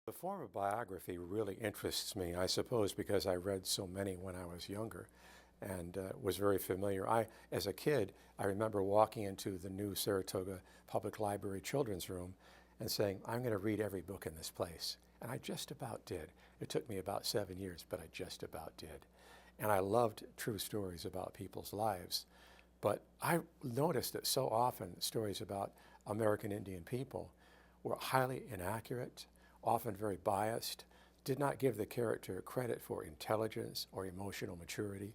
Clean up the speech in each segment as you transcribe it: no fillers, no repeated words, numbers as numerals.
The form of biography really interests me, I suppose, because I read so many when I was younger and was very familiar. As a kid, I remember walking into the new Saratoga Public Library children's room and saying, I'm going to read every book in this place. And I just about did. It took me about 7 years, but I just about did. And I loved true stories about people's lives. But I noticed that so often stories about American Indian people were highly inaccurate, often very biased, did not give the character credit for intelligence or emotional maturity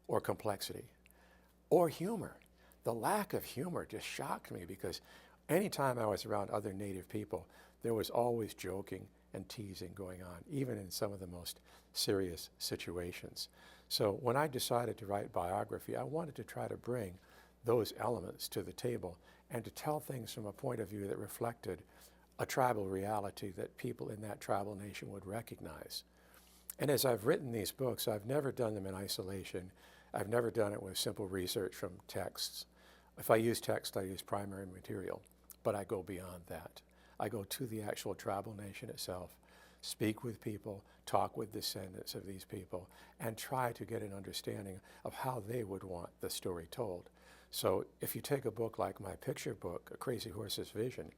or complexity or humor. The lack of humor just shocked me because anytime I was around other Native people, there was always joking and teasing going on, even in some of the most serious situations. So when I decided to write biography, I wanted to try to bring those elements to the table and to tell things from a point of view that reflected a tribal reality that people in that tribal nation would recognize. And as I've written these books, I've never done them in isolation. I've never done it with simple research from texts. If I use text, I use primary material, but I go beyond that. I go to the actual tribal nation itself, speak with people, talk with descendants of these people, and try to get an understanding of how they would want the story told. So if you take a book like my picture book, A Crazy Horse's Vision,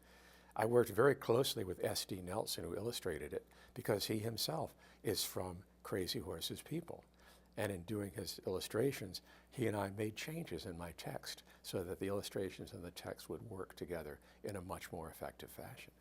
I worked very closely with S.D. Nelson, who illustrated it, because he himself is from Crazy Horse's people. And in doing his illustrations, he and I made changes in my text so that the illustrations and the text would work together in a much more effective fashion.